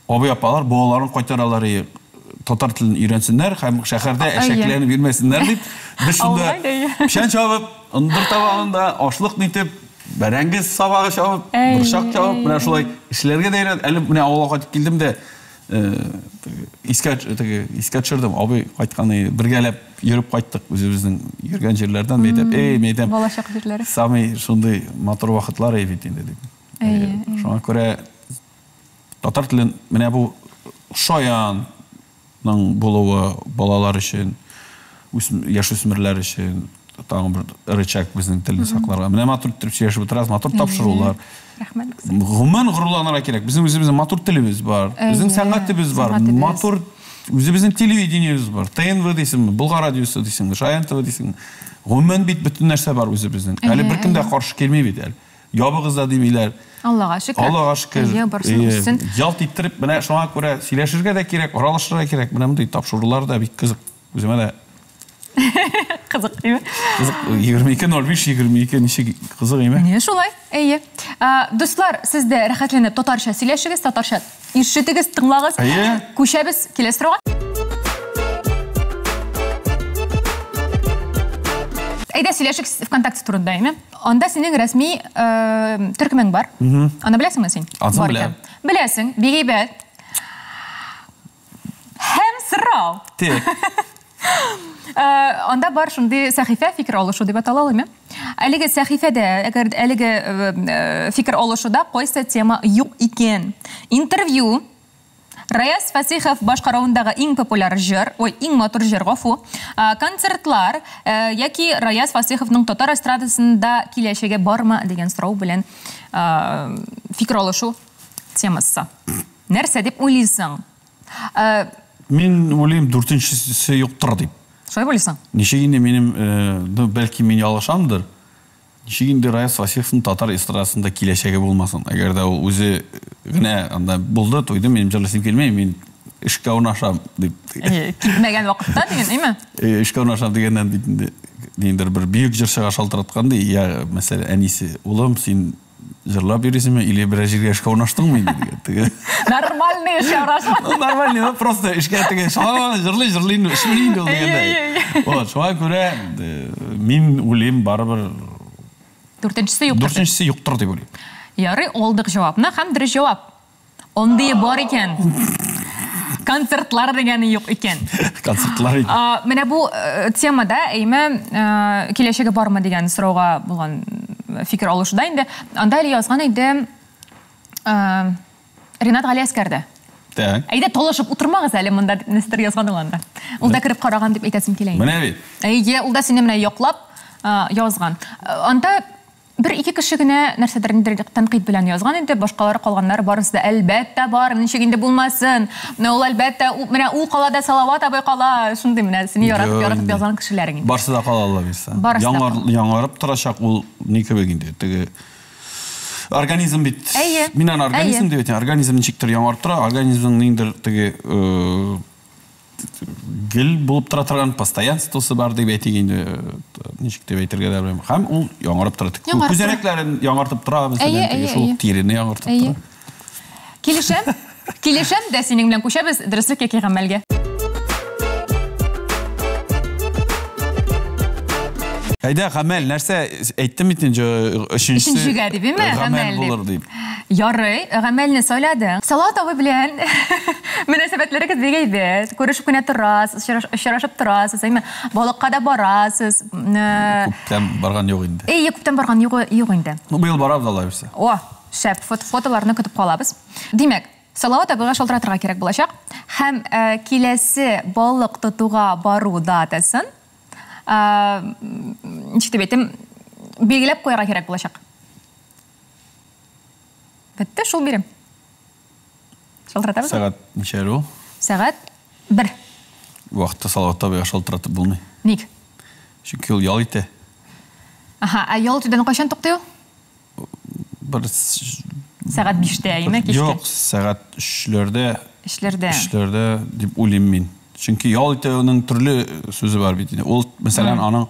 A: абый-апалар балаларын кайтаралар, татар телен өйрәнсеннәр һәм шәһәрдә әшәкләрне бирмәсеннәр дип, без шунда печән чабып, ындыр табагында ашлык нитеп, бәрәңгез сабагы чабып, борчак чабып, менә шулай эшләргә дә өйрәнеп, әле менә авылга кайтып килдем дә, искә төшердем, абый кайтканы бергәләп йөреп кайттык, үзебезнең йөргән җирләрдән мәйдәм.
B: Балачак җирләре.
A: Самый шундый матур вакытлар бит инде дип. Шуңа күрә татар телен менә бу шаянның булуы балалар өчен, яшүсмерләр өчен тагын бер рычаг безнең телне сакларга. Менә матур итеп сөйләшеп утырабыз, матур тапшырулар.
B: Рәхмәт.
A: Гомумән горурланырга кирәк. Безнең үзебезнең матур телебез бар, безнең сәнгатебез бар, матур үзебезнең телевидениебез бар. ТНВ дисеңме, Болгар радиосы дисеңме, Шаян ТВ дисеңме. Гомумән бит бөтен нәрсә бар үзебезнең. Әле беркем дә каршы килми бит әле. Ябыгыз да димиләр.
B: Аллага шөкер.
A: Аллага шөкер. Ялт иттереп, менә шуңа күрә сөйләшергә дә кирәк, аралашырга кирәк. Менә мондый тапшырулар да бик кызык. Үземә дә
B: кызык, име?
A: Кызык. 22:05-22 ничек кызык, име?
B: Не шулай? Әйе. Дуслар, сез дә рәхәтләнеп татарча сөйләшегез, татарча ишетегез, тыңлагыз. Күчәбез киләсе турга. Әйдә сөйләшик ВКонтакте турында, име? Анда синең рәсми төркемең бар. Аны беләсеңме син?
A: Бар икән.
B: Беләсең, бигәйбәт. Һәм сорау.
A: Тик.
B: Анда бар шундый сәхифә фикер алышу дип аталалымы? Әлеге сәхифәдә, әгәр әлеге фикер алышуда кайсы тема юк икән. Интервью Раяз Фасихов башкаруындагы иң популяр җыр, иң матур җыр гафу, концертлар яки Раяз Фасиховның татар эстрадасында киләчәге бармы дигән сорау белән фикер алышу темасы. Нәрсә дип уйлыйсың?
A: Мин уйлыйм, дүртенчесе юктыр дип.
B: Шулай уйлыйсың?
A: Ничек инде минем, бәлки мин ялгышамдыр. Ничек инде Раяз Фасиховның татар эстрадасында киләчәге булмасын. Әгәр дә ул үзе генә анда булды, тойды, минем җырлыйсым килмәй, мин эшкә урнашам дип.
B: Китмәгән вакытта дигән, әйме?
A: Эшкә урнашам дигәннән диндер бер бөек җырчыга шалтыраткан ди, я мәсәлән, әнисе, улым, син җырлап йөрисеңме, или бер җиргә эшкә урнаштыңмы диде.
B: Нормальный эшкә урнашма.
A: Нормальный, просто эшкә тиген шалама җырлый дигәндәй. Вот, шуңа күрә мин уйлыйм, барыбер
B: Дүртенчесе юктыр.
A: Дүртенчесе юктыр дип уйлыйм.
B: Ярый, алдык җавапны һәм дөрес җавап. Ондый бар икән. Концертлар дигәне юк икән.
A: Концертлар икән.
B: Менә бу темада әйме киләчәге бармы дигән сорауга булган фикер алышуда инде. Анда әле язган иде Ринат Галиәскәрдә.
A: Так.
B: Әйдә талашып утырмагыз әле монда нәрсәдер язган анда. Ул да кирип караган дип әйтәсем килә.
A: Менә бит.
B: Әйе, ул да сине менә яклап язган. Анда бер-ике кеше генә нәрсәдер тәнкыйть белән язган инде, башкалары калганнар барысы да әлбәттә бар, ничек инде булмасын. Ул әлбәттә менә ул калада Салават абый кала, шундый менә сине яратып язган кешеләр инде.
A: Барсы да кала Алла бирсә. Яңарып торачак ул ни кебек инде. Теге организм бит. Миннән организм дип әйтәм, организм ничектер яңарып тора, организмның ниндер теге гел булып тора торган постоянствосы бар дип әйтик инде. Ничек дип әйтергә дә белмим. Һәм ул яңарып тора. Күзәнәкләрен яңартып тора, мәсәлән, шул тирене яңартып тора.
B: Килешәм дә синең белән күчәбез дөреслеккә яки гамәлгә.
A: Әйдә, гамәл нәрсә әйттем бит инде,
B: өченчегә дибме,
A: гамәл булыр дип.
B: Ярый, гамәлне сөйләдең. Салават абый белән мөнәсәбәтләрегез бигәйбәт. Күрешеп кенә торасыз, очрашып торасыз, әйме, балыкка да барасыз.
A: Күптән барган юк инде.
B: Күптән барган юк инде.
A: Быел барабыз Алла бирсә.
B: шәп фотоларны көтіп қалабыз. Демек, Салауат абыға шалтыратырға керек болашақ. Һәм келесі балық тұтуға бару датасын белгілеп қойға керек болашақ. Бітті, шул берем. Шалтыратабыз?
A: Сағат нешер ол?
B: Сағат 1.
A: Уақытта Салауатта абыға шалтыратып болмай.
B: Ник?
A: Çünkü yol yol ite.
B: Aha, yol tüden kaçan toktıyor? Saat 5'te ayına geçti.
A: Yok, saat 3'lerde.
B: 3'lerde.
A: 3'lerde dip ulayım ben. Çünkü yol ite onun türlü sözü var bir tane. Ol mesela anın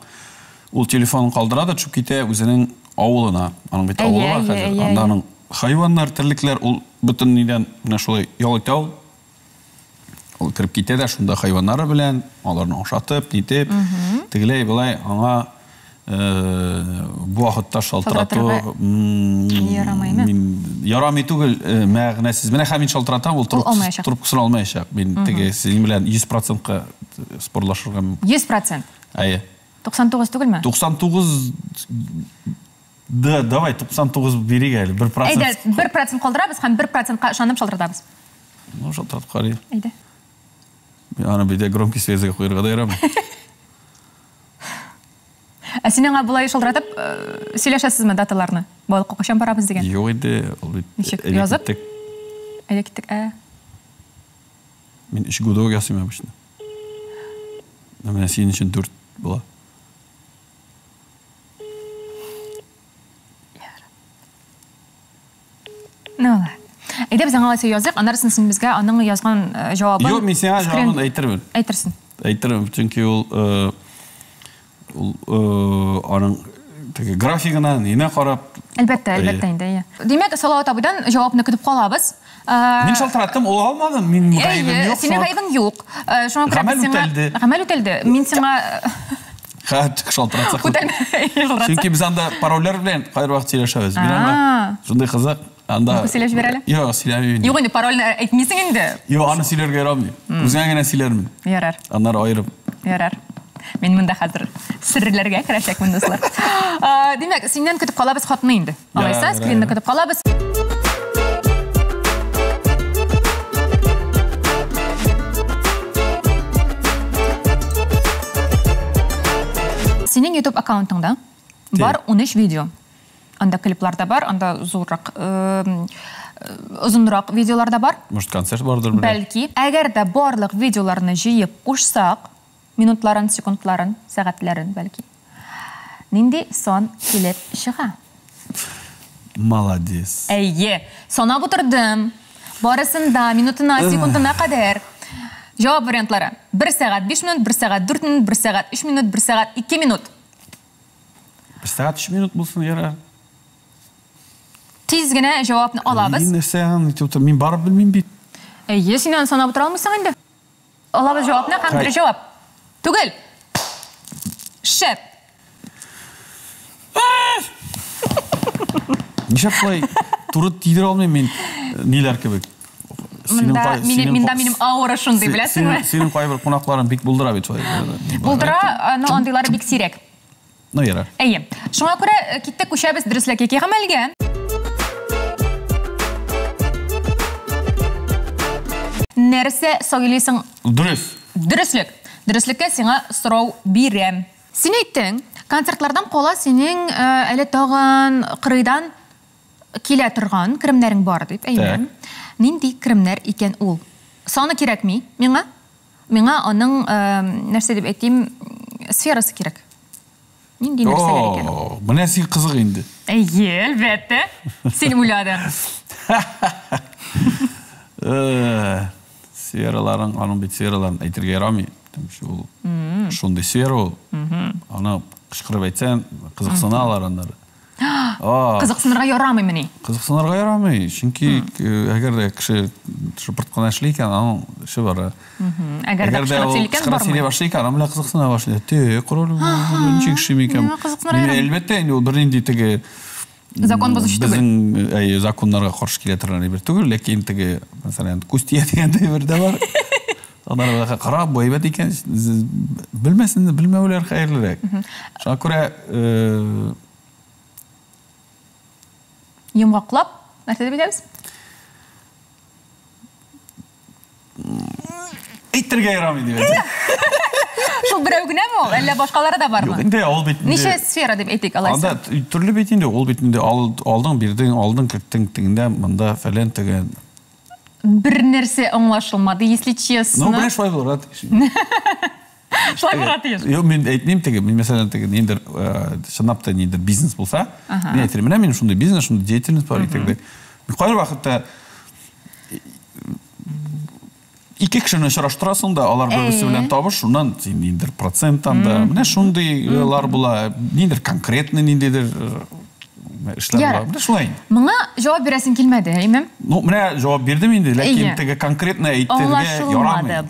A: ol telefonun kaldıradı çünkü ite özünün avuluna. Anın bir avulu var hazır. Andanın hayvanlar, terlikler ol bütün neden şolay yol ite ol. Ol kirip gitedi şunda hayvanları bilen, onlarını oşatıp, nitip, tigiley bilay ana bu vaqtda şaltıratı yaramay tugul mağnasiz. Mene hemen şaltıratam, ol turup kusura olmayacak. Ben tege sizin bilen 100%'qa sporlaşırga.
B: 100%?
A: Aye.
B: 99 tugul mu?
A: 99 davay 99 biri gel. 1%.
B: Eyde 1% kaldırabız, hem 1% şanım şaltıratabız.
A: Ну, şaltıratıp qarayım.
B: Eyde.
A: Ana bir de громкий связga qo'yirga da yaramay.
B: Сенің бұлай шылдыратып, сөйлешесіз даталарны? Балыққа қашан барабыз деген?
A: Жоқ еді.
B: Нешек, yazып? Әйде кеттік,
A: Мен 3 годок ясым обычно. Мен сенің үшін 4 бола.
B: Нола. Әйде біз аңалай сөйязық, анарысын сен бізге аның yazған жауабын...
A: Жоқ, мен сен жауабын айтырмын.
B: Айтырсын.
A: Айтырмын, çünkü оның графигына нені қарап...
B: Әлбәтті енді. Демек, Салауат абыдан жауапны күтіп қалабыз.
A: Мен шалтыраттым, ол алмадым. Мен ғайбым жоқ.
B: Сенің ғайбың жоқ.
A: Ғамәл өтелді.
B: Ғамәл өтелді. Мен сеңа...
A: Қатық шалтыратсақ. Çünkü біз анда паролер білен қайыр уақыт сөйлешеміз. Жындай қызық.
B: Мүмкін сөйлеп жіберәлі?
A: Жоқ, сөйлемеймін.
B: Жоқ, енді паролін айтмейсің енді?
A: Жоқ, аны сөйлерге ярамын. Өзіңе ғана сөйлермін.
B: Ярар.
A: Анар айырып.
B: Ярар. Мен мұнда қазір сіррлерге кірәшек мұндасылар. Демек, сенен күтіп қалабыз қатыны енді. Алайса, скринді күтіп қалабыз. Сенен YouTube аккаунтыңда бар 13 видео. Анда клипларда бар, анда ұзынырақ видеоларда бар.
A: Может, концерт бардыр біле?
B: Бәлки. Әгер де барлық видеоларны жиып ұшсақ, минутларын, секундларын, сағатларын бәлки. Нинди сон келіп шыға?
A: Молодец.
B: Әйе, сона бұтырдым. Барысында, минутына, секундына қадар. Жауап вариантлары. 1 сағат 5 минут, 1 сағат 4 минут, 1 сағат 3 минут, 1 сағат 2 минут.
A: 1 сағат 3 минут болсын, ярар.
B: Тезгіне жауапны алабыз.
A: Мен барып білмейм бейт.
B: Әйе, сенен сана бұтыр алмайсың енді. Алабыз жауапны, қаңдыры жауап. Түгіл. Шеп.
A: Нешап қылай, тұры тидір алмай мен нелер кебек.
B: Менде ауыры шынды білесің ме?
A: Сенің қай бір қонақларын бек бұлдыра бет.
B: Бұлдыра, ондайлары бек сирек.
A: Ну, ярар.
B: Әйе. Шуңа көрі кеттік көшәбіз дұрыслық еке ғамәлге. Нәрсе сөйлейсің?
A: Дұрыс.
B: Дұрыслық. Дұрыслыққа сеңа сұрау берем. Сен айттың, концертлардан қола сенің әлі тағын қырыйдан келе тұрған кірімдерің бар деп, әймен. Нинди кірімдер екен ол? Саны керек ми? Меңа? Меңа оның нәрсе деп әйтейм сферасы керек. Нинди нәрселер екен?
A: Бұна сен қызық енді.
B: Әйе, әлбәтті. Сен ойладың.
A: Сфераларын, аның бет сфераларын әйтірге ярамай. Шондай сфера ол. Аны қышқырып әйтсән, қызықсыналар анары.
B: Қызықсынарға ярамай мені?
A: Қызықсынарға ярамай. Çünkü әгер де кіші шыпыртқан әшілі екен, аның іші бар.
B: Әгер де
A: қышқыра селе башы екен, анамыла қызықсына башы. Те, құрылы, неше кіші мекем. Әлбетте, ол бірден дейтігі
B: закон бұзышы түгіл.
A: Біздің законларға қаршы келетірін бір түгіл, лекен тігі, мәселен, күстия дегенде бірді бар. Onlara qarab boybat ekan, bilmasin, bilmavlar xayrliroq. Shunga ko'ra
B: yumg'oqlab нәрсе деп айтабыз?
A: Әйттерге ярамайды деп айтам.
B: Шул берәү генәме ул, әллә башкалары да бармы?
A: Инде ал бетинде.
B: Ничә сфера дип әйтик алайса?
A: Анда төрле бетинде, ол бетинде алдың бирдең, алдың киттең, тегендә монда фәлән тегән.
B: Bir нәрсә аңлашылмады, если честно.
A: Ну, менә шулай булыр.
B: Шулай булыр тиеш.
A: Yo, мен әйтмим теге, мен мәсәлән теге нидер чынлап та нидер бизнес булса, мен әйтәм, менә минем шундый бизнес, шундый деятельность бар итегә. Бик кайбер вакытта ике кешене очраштырасың да, алар бер-берсе белән табыш, шуннан син нидер проценттан да, менә шундыйлар була, нидер конкретный ниндидер эшләр була. Менә шулай.
B: Моңа җавап бирәсең килмәде, әйме?
A: Ну, менә җавап бирдем инде, ләкин теге конкретно әйтергә ярамый.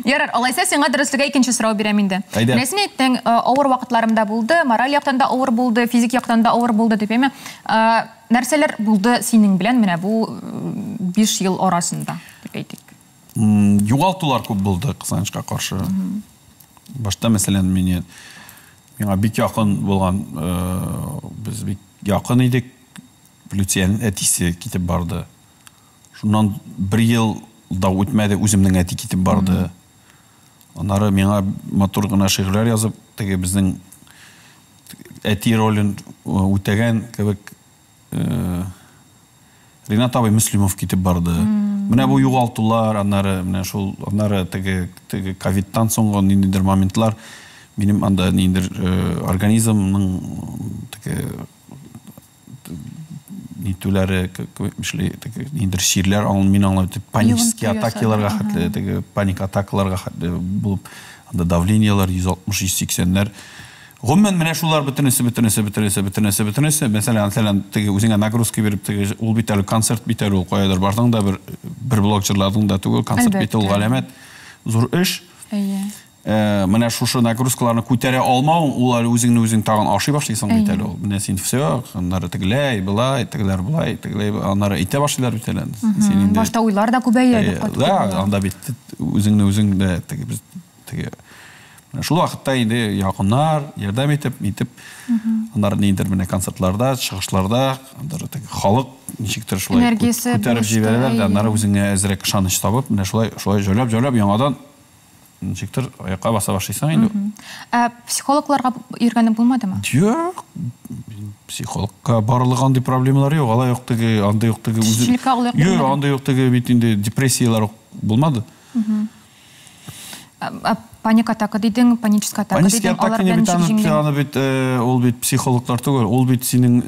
B: Ярар, алайса сиңа дөреслеккә икенче сорау бирәм инде. Менә син әйттең, авыр вакытларымда булды, мораль яктан да авыр булды, физик яктан да авыр булды дип әйме. Нәрсәләр булды синең белән менә бу 5 ел арасында дип әйтик.
A: Югалтулар күп булды кызганычка каршы. Башта мәсәлән миңа бик якын булган, без бик якын идек, Люциан әтисе китеп барды. Шуннан 1 ел да үтмәде, үземнең әти китеп барды. Аннары миңа матур гына шигырьләр язып, теге безнең әти ролен үтәгән кебек Ринат абый Муслимов китеп барды. Менә бу югалтулар, аннары менә шул, аннары теге ковидтан соңгы ниндидер моментлар минем анда ниндидер организмның теге нитүләре, ниндидер ширләр мин аңлап, панические атакаларга хәтле, теге паник атакаларга хәтле булып, анда давлениялар 160-180-ләр. Гомумән менә шулар бөтенесе. Мәсәлән, теге үзеңә нагрузка биреп, теге ул бит әле концерт бит әле ул каядыр бардың да бер блок җырладың да түгел, концерт бит ул галәмәт зур эш. Менә шушы нагрузкаларны күтәрә алмау, ул әле үзең тагын ашый башлыйсың бит әле ул. Менә син все, аннары тегеләй, булай, тегеләр булай, тегеләй, аннары әйтә башлыйлар бит әле.
B: Син инде башта уйлар да күбәя дип.
A: Да, анда бит үзең дә теге шул вакытта инде якыннар ярдәм итеп, аннары ниндер менә концертларда, чыгышларда, аннары теге халык ничектер шулай күтәреп җибәрәләр дә, аннары үзеңә әзрәк ышаныч табып, менә шулай җайлап яңадан ничектер аякка баса башлыйсың инде.
B: Психологларга йөргәнең булмадымы?
A: Юк. Психологка барлык андый проблемалар юк, ала юк теге, анда юк теге үзе. Юк, анда юк теге бит инде депрессиялар булмады.
B: Паник атака дидең, паническая атака дидең, алардан
A: җиңдең. Ул бит психологлар түгел, ул бит синең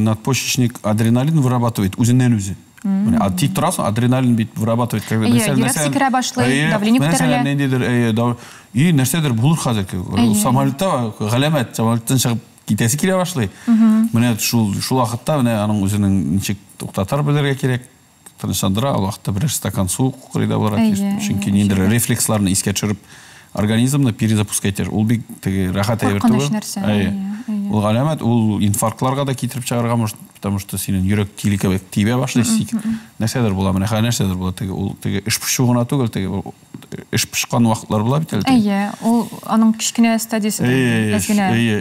A: надпочечник адреналин вырабатывает үзеннән үзе. Менә тик торасың, адреналин бит вырабатывает, когда
B: йөрәк сикерә башлый, давление күтәрелә.
A: Мәсәлән, нәрсәдер булыр хәзер. Самолетта галәмәт, самолеттан чыгып китәсе килә башлый. Менә шул вакытта менә аның үзенең ничек туктатар белергә кирәк. Тынычландыра, ул вакытта бер стакан су кырыйда булыр. Чөнки ниндер рефлексларны искә төшереп организмны перезапускайтер. Ул бик теге рәхәт әйбер түгел. Ул галәмәт, ул инфарктларга да китереп чыгарга может, потому что синең йөрәк тиликкә тибә башлый, нәрсәдер була, менә нәрсәдер була, теге ул теге эш пышу гына түгел, теге эш пышкан вакытлар була бит әле.
B: Ул аның кичкенә стадиясе.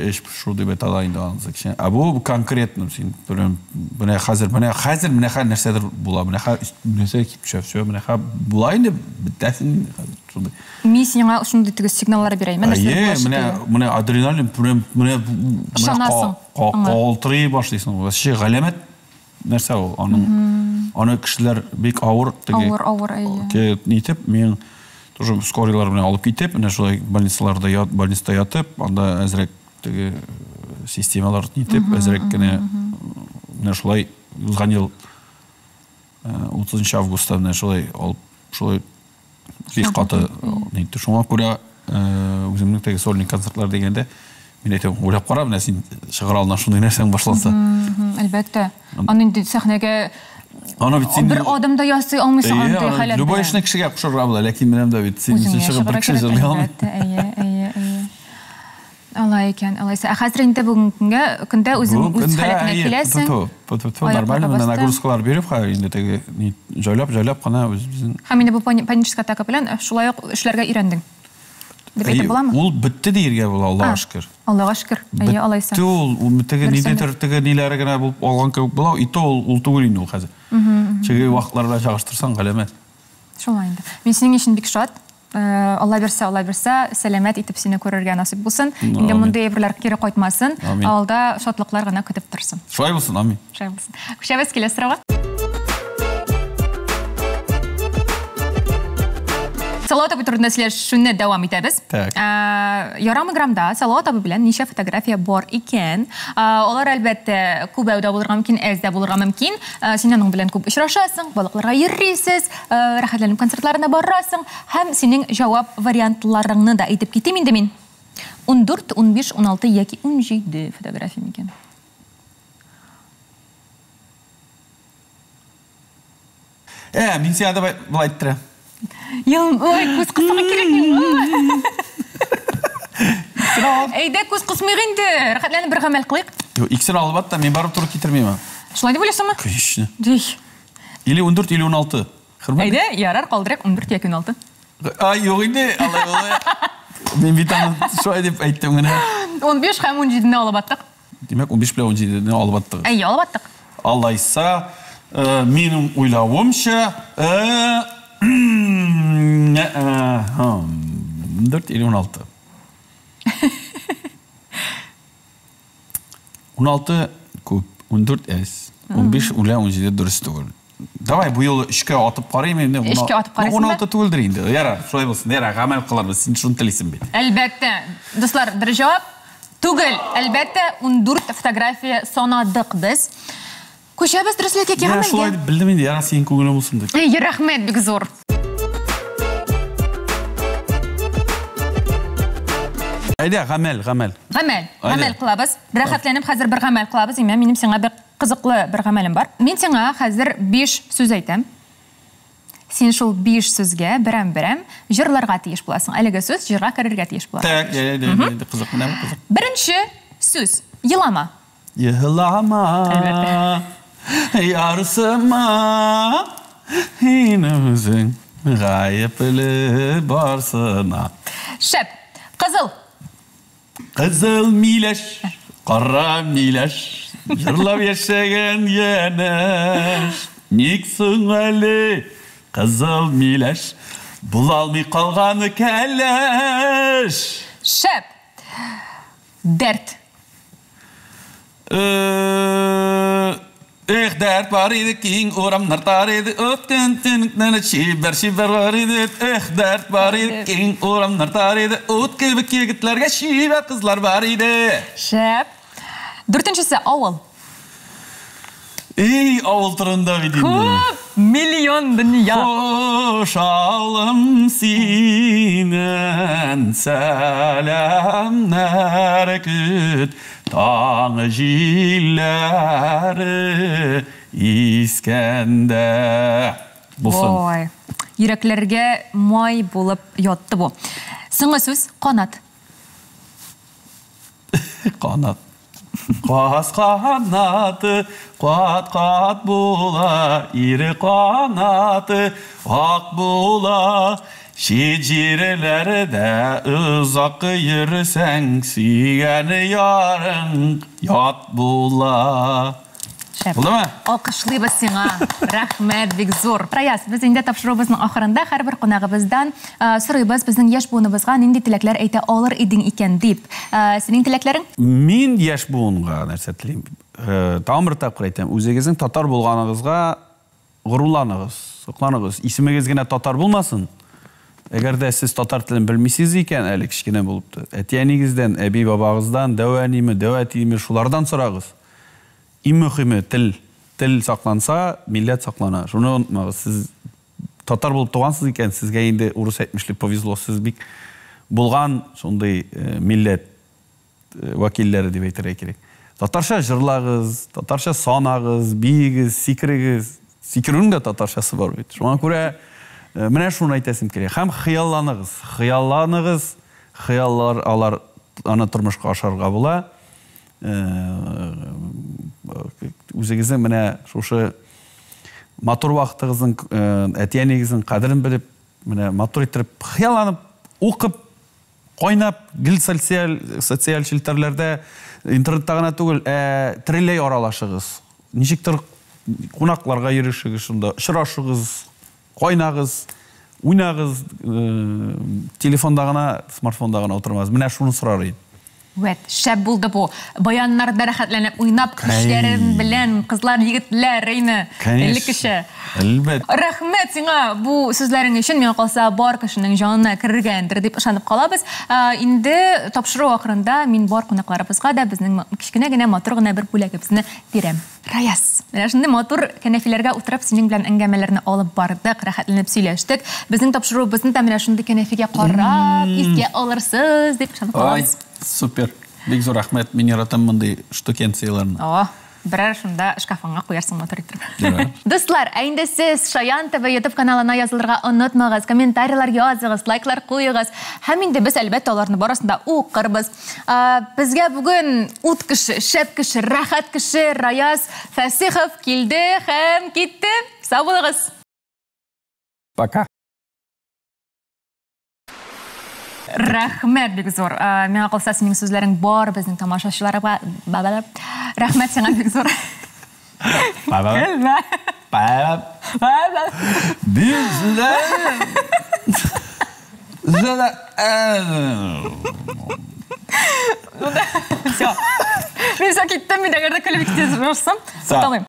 A: Эш пышу дип әйтәләр инде аны кичен. Бу конкретно син менә хәзер нәрсәдер була, менә нәрсә кип төшә, менә була инде битәсен шундый.
B: Мин сиңа шундый теге сигналлар бирәм.
A: Менә адреналин, менә калтырый башлыйсың. Вообще галәмәт нәрсә ул? Аны кешеләр бик авыр теге нитеп, мен тоже скорыйлар белән алып китеп, менә шулай больниста ятып, анда әзрәк теге системалар нитеп, әзрәк кенә менә шулай узган ел 30 августта менә шулай алып, шулай бик каты нитеп. Шуңа күрә үземнең теге сольник концертлар дигәндә мен әйтәм, уйлап кара, менә син шыгыра ална шундый нәрсәң башланса.
B: Әлбәттә. Аны инде сәхнәгә бер адымда ясый алмыйсың андый халәттә.
A: Любой эшне кешегә кушарга була, ләкин менә дә бит син чыгып бер кеше җырлый алмый.
B: Алай икән, алайса. Хәзер инде бүгенгә көндә үзең үз халәтеңә киләсең.
A: Нормально, менә нагрузкалар биреп, инде теге җайлап кына үзебезнең.
B: Һәм инде бу паническая атака белән шулай ук эшләргә өйрәндең. Деп әйтеп буламы?
A: Ул битте диергә була, Аллаһка шөкер.
B: Аллаһка шөкер. Әйе, алайса.
A: Битте ул митәгә нидер тәгә ниләре генә булып алган кебек була, ите ул түгел инде ул хәзер. Чеге вакытларда чагыштырсаң галәмәт.
B: Шулай инде. Мин синең өчен бик шат. Алла берсә, сәламәт итеп сине күрергә насыйп булсын. Инде мондый әйберләр кире кайтмасын. Алда шатлыклар гына көтеп торсын.
A: Шулай булсын, амин.
B: Шулай булсын. Күчәбез киләсе сорауга. Салават абый турында сөйләш шуны дәвам итәбез. Ярым грамда Салават абый белән ничә фотография бар икән. Алар әлбәттә күп әүдә булырга мөмкин, әздә булырга мөмкин. Син аның белән күп очрашасың, балыкларга йөрисез, рәхәтләнеп концертларына барасың һәм синең җавап вариантларыңны да әйтеп китим инде мин. 14, 15, 16 яки 17 фотография микән?
A: Мин сиңа да булай әйттерәм.
B: Ой, күз кысымы керек. Әйдә, күз кысмыйк инде. Рәхәтләнеп бер гамәл кылыйк.
A: Икесен алып ат та мин барып туры китермим.
B: Шулай дип уйлыйсыңмы?
A: Конечно.
B: Или
A: 14, или 16.
B: Әйдә, ярар, калдырык 14 яки 16.
A: Юк инде, алай. Мин бит аны шулай дип әйттем генә. 15
B: һәм 17-не алып аттык.
A: Демәк, 15 белән 17-не алып аттык.
B: Әйе, алып аттык.
A: Алайса, минем уйлавымча, 14 или 16. 16 күп, 14 әз. 15 үлә 17 дұрыс түгел. Давай, bu yolu ішке атып қарайым енді.
B: Ішке атып қарайсың ба?
A: 16 түгелдір енді. Яра, шулай болсын. Яра, ғамәл қыларбыз. Сен шуны тілейсің бе?
B: Әлбәттә. Достар, бір жауап түгел. Әлбәттә, 14 фотография санадық біз. Көшәбіз дұрыслекке ғамәлге.
A: Шулай білдім енді. Яра, сен көңілі болсын деп.
B: Рахмет, бик зор.
A: Әйдә, ғамәл.
B: Ғамәл қылабыз. Бір рәхәтләнеп, хәзер бір ғамәл қылабыз. Менің сеңа бір қызықлы бір ғамәлім бар. Мен сеңа хәзер 5 сөз айтам. Сен шул 5 сөзгә берәм-берәм жырларга тиеш буласың. Әлеге сөз жырга керергә тиеш була.
A: Так, қызық, менә қызық.
B: Беренче сөз. Елама.
A: Елама. Ярсыма. Инемзең гайыплы барсына.
B: Шәп. Қызыл.
A: Қызыл миләш, қара миләш. Жырлап яшәгән янәш. Никсың әле қызыл миләш. Булалмый қалғаны кәләш.
B: Шәп. Дәрт.
A: Дәрт бар еді, кең орамнар тар еді. Өптен тінікнені шибер бар еді. Дәрт бар еді, кең орамнар тар еді. От кебік егітлерге шибер қызлар бар еді.
B: Шәп. Дүртіншісі ауыл.
A: Ауыл тұрында бейдейді.
B: Көп, миллион дүния.
A: Хош ауылым синен сәлемнәр күт. Таңы жилләре искәндә. Бұлсын.
B: Ой, йөрәкләргә май булып ятты бу. Соңгы сүз канат.
A: Канат. Қас қанаты, қат була, ире қанаты, ақ була. Шет жерлерде ұзақ йөрсәң, сүйгәне ярың ят була. Болды ма?
B: Алкышлыйбыз сиңа. Рәхмәт, бик зур. Раяз, без инде тапшырубызның ахырында һәрбер кунагыбыздан сорыйбыз безнең яшь буыныбызга нинди теләкләр әйтә алыр идең икән дип. Синең теләкләрең?
A: Мин яшь буынга нәрсә телим. Тагын бер тапкыр әйтәм, үзегезнең татар булганыгызга горурланыгыз, сокланыгыз. Исемегез генә татар булмасын. Әгәр дә сез татар телен белмисез икән, әле кичкенә булып, әтиәнигездән, әби бабагыздан, дәвәниме, дәвәтиме шулардан сорагыз. Иң мөһиме тел сакланса, милләт саклана. Шуны онытмагыз. Сез татар булып тугансыз икән, сезгә инде урыс әйтмешлек повезло. Сез бик булган шундый милләт вәкилләре дип әйтергә кирәк. Татарча җырлагыз, татарча санагыз, биегез, сикрегез. Сикерүнең дә татарчасы бар бит. Шуңа күрә менә шуны әйтәсем кирәк. Һәм хыялланыгыз. Хыяллар алар аны тормышка ашарга була. Үзегезнең менә шушы матур вакытыгызның, әтиәнигезнең кадерен белеп, менә матур итеп, хыялланып, укып, Кайнап, гел социаль челтәрләрдә интернетта гына түгел, трелей аралашыгыз. Ничектер кунакларга йөришегез шунда, очрашыгыз, кайнагыз, уйнагыз, телефонда гына, смартфонда гына утырмагыз. Менә шуны сорар идем.
B: Вәт, шәп булды бу. Баяннар да рәхәтләнеп уйнап кешеләрен белән, кызлар, егетләр, әйне, әле кеше.
A: Әлбәттә.
B: Рәхмәт сиңа бу сүзләрең өчен. Миңа калса бар кешенең җанына кергәндер дип ышанып калабыз. Инде тапшыру акырында мин бар кунакларыбызга да безнең кичкенә генә матур гына бер бүләгебезне бирәм. Раяз. Менә шундый матур кәнәфиләргә утырып синең белән әңгәмәләрне алып бардык, рәхәтләнеп сөйләштек. Безнең тапшыруыбызны да менә шундый кәнәфигә карап, искә алырсыз дип ышанып калабыз.
A: Супер. Бик зур рәхмәт. Мин яратам мондый штукенцияларны.
B: Берәр шунда шкафыңа куярсың матур итеп. Дуслар, инде сез Шаян ТВ YouTube каналына язылырга онытмагыз, комментарийлар языгыз, лайклар куйыгыз. Һәм инде без әлбәттә аларны барысында укырбыз. Безгә бүген ут кеше, шәп кеше, рәхәт кеше Раяз Фәсихов килде һәм китте. Сау булыгыз.
A: Пока.
B: Рәхмәт бик зур. Миңа калса синең сүзләрең бар безнең тамашачыларга. Рәхмәт сиңа бик зур. Все. Мин киттем, мин әгәр дә көлеп китәсем. Тамам.